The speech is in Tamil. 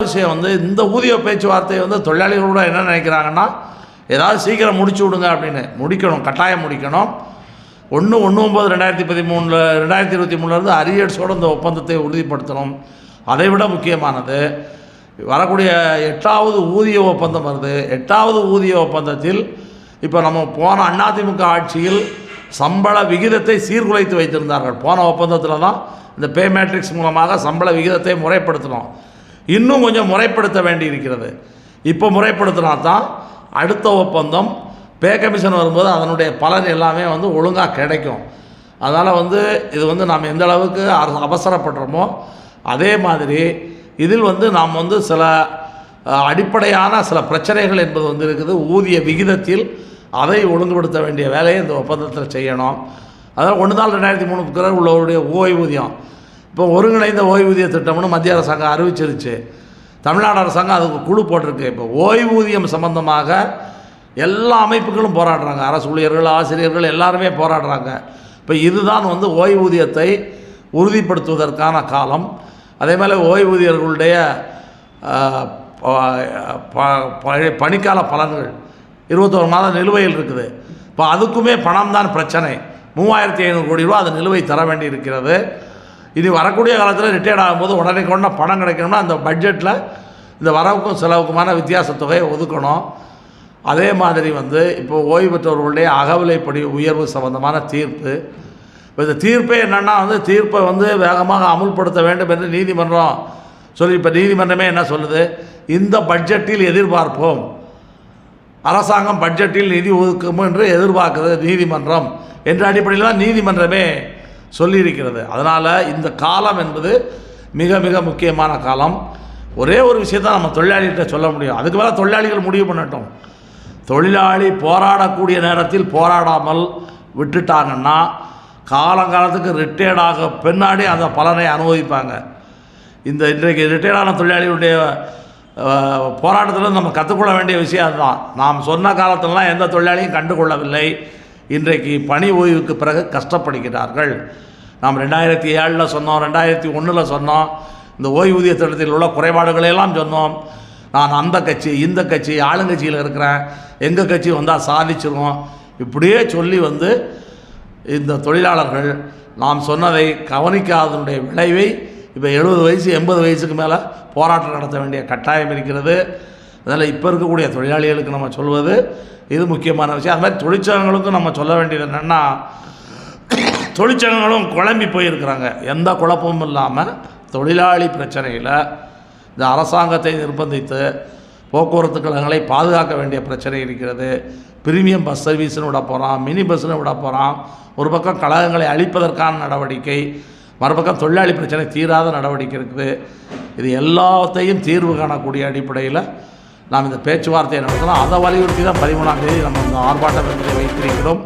விஷயம் வந்து இந்த ஊதிய பேச்சுவார்த்தையை வந்து தொழிலாளிகள் கூட என்ன நினைக்கிறாங்கன்னா, ஏதாவது சீக்கிரம் முடிச்சு விடுங்க அப்படின்னு. முடிக்கணும், கட்டாயம் முடிக்கணும். 1/9/2013 2023 அரியர்ஸோடு இந்த ஒப்பந்தத்தை உறுதிப்படுத்தணும். அதை விட முக்கியமானது, வரக்கூடிய 8வது ஊதிய ஒப்பந்தம் வருது. 8வது ஊதிய ஒப்பந்தத்தில் இப்போ நம்ம போன அதிமுக ஆட்சியில் சம்பள விகிதத்தை சீர்குலைத்து வைத்திருந்தார்கள். போன ஒப்பந்தத்தில் தான் இந்த பே மேட்ரிக்ஸ் மூலமாக சம்பள விகிதத்தை முறைப்படுத்தணும். இன்னும் கொஞ்சம் முறைப்படுத்த வேண்டி இருக்கிறது. இப்போ முறைப்படுத்தினா தான் அடுத்த ஒப்பந்தம் பே கமிஷன் வரும்போது அதனுடைய பலன் எல்லாமே வந்து ஒழுங்காக கிடைக்கும். அதனால் வந்து இது வந்து நாம் எந்த அளவுக்கு அவசரப்படுறோமோ அதே மாதிரி இதில் வந்து நாம் வந்து சில அடிப்படையான சில பிரச்சனைகள் என்பது வந்து இருக்குது. ஊதிய விகிதத்தில் அதை ஒழுங்குபடுத்த வேண்டிய வேலையை இந்த ஒப்பந்தத்தில் செய்யணும். அதாவது 1/4/2003 பிறகு உள்ளவருடைய ஓய்வூதியம், இப்போ ஒருங்கிணைந்த ஓய்வூதிய திட்டம்னு மத்திய அரசாங்கம் அறிவிச்சிருச்சு. தமிழ்நாடு அரசாங்கம் அதுக்கு குழு போட்டிருக்கு. இப்போ ஓய்வூதியம் சம்பந்தமாக எல்லா அமைப்புகளும் போராடுறாங்க. அரசு ஊழியர்கள், ஆசிரியர்கள் எல்லாருமே போராடுறாங்க. இப்போ இதுதான் வந்து ஓய்வூதியத்தை உறுதிப்படுத்துவதற்கான காலம். அதே மாதிரி ஓய்வூதியர்களுடைய பணிக்கால பலன்கள் 21 மாதம் நிலுவையில் இருக்குது. இப்போ அதுக்குமே பணம் தான் பிரச்சனை. 3500 கோடி ரூபா அது நிலுவை தர வேண்டி இருக்கிறது. இனி வரக்கூடிய காலத்தில் ரிட்டையர்ட் ஆகும்போது உடனே கொண்ட பணம் கிடைக்கணும்னா அந்த பட்ஜெட்டில் இந்த வரவுக்கும் செலவுக்குமான வித்தியாச தொகையை ஒதுக்கணும். அதே மாதிரி வந்து இப்போ ஓய்வு பெற்றவர்களுடைய அகவிலைப்படி உயர்வு சம்பந்தமான தீர்ப்பு. இப்போ இந்த தீர்ப்பே என்னென்னா வந்து தீர்ப்பை வந்து வேகமாக அமுல்படுத்த வேண்டும் என்று நீதிமன்றம் சொல்லி, இப்போ நீதிமன்றமே என்ன சொல்லுது, இந்த பட்ஜெட்டில் எதிர்பார்ப்போம், அரசாங்கம் பட்ஜெட்டில் நிதி ஒதுக்கும் என்று எதிர்பார்க்குறது நீதிமன்றம் என்ற அடிப்படையில் தான் நீதிமன்றமே சொல்லியிருக்கிறது. அதனால் இந்த காலம் என்பது மிக மிக முக்கியமான காலம். ஒரே ஒரு விஷயத்தை நம்ம தொழிலாளிகிட்ட சொல்ல முடியும், அதுக்கு மேலே தொழிலாளிகள் முடிவு பண்ணட்டும். தொழிலாளி போராடக்கூடிய நேரத்தில் போராடாமல் விட்டுட்டாங்கன்னா காலங்காலத்துக்கு ரிட்டையர்டாக பின்னாடி அந்த பலனை அனுபவிப்பாங்க. இன்றைக்கு ரிட்டையர்டான தொழிலாளிகளுடைய போராட்டத்தில் நம்ம கற்றுக்கொள்ள வேண்டிய விஷயம் அதுதான். நாம் சொன்ன காலத்திலலாம் எந்த தொழிலாளியும் கண்டுகொள்ளவில்லை. இன்றைக்கு பணி ஓய்வுக்கு பிறகு கஷ்டப்படுகிறார்கள். நாம் 2007 சொன்னோம், 2001 சொன்னோம், இந்த ஓய்வூதிய திட்டத்தில் உள்ள குறைபாடுகளையெல்லாம் சொன்னோம். நான் அந்த கட்சி இந்த கட்சி ஆளுங்கட்சியில் இருக்கிறேன், எங்கள் கட்சி வந்தால் சாதிச்சிருவோம், இப்படியே சொல்லி வந்து இந்த தொழிலாளர்கள் நாம் சொன்னதை கவனிக்காதனுடைய விளைவை இப்போ 70 வயசு 80 வயசுக்கு மேலே போராட்டம் நடத்த வேண்டிய கட்டாயம் இருக்கிறது. அதனால் இப்போ இருக்கக்கூடிய தொழிலாளிகளுக்கு நம்ம சொல்வது இது முக்கியமான விஷயம். அது மாதிரி தொழிற்சங்கங்களுக்கும் நம்ம சொல்ல வேண்டியது என்னென்னா, தொழிற்சங்கங்களும் குழம்பி போயிருக்கிறாங்க. எந்த குழப்பமும் இல்லாமல் தொழிலாளி பிரச்சனையில் இந்த அரசாங்கத்தை நிர்பந்தித்து போக்குவரத்து கழகங்களை பாதுகாக்க வேண்டிய பிரச்சனை இருக்கிறது. பிரீமியம் பஸ் சர்வீஸ்னு விட போகிறான், மினி பஸ்ஸுன்னு விட போகிறான். ஒரு பக்கம் கழகங்களை அழிப்பதற்கான நடவடிக்கை, மறுபக்கம் தொழிலாளி பிரச்சனை தீராத நடவடிக்கை இருக்குது. இது எல்லாத்தையும் தீர்வு காணக்கூடிய அடிப்படையில் நாம் இந்த பேச்சுவார்த்தையை நடத்தலாம். அதை வலியுறுத்தி தான் 13ஆம் தேதி நம்ம இந்த ஆர்ப்பாட்டம் என்பதை வைத்திருக்கிறோம்.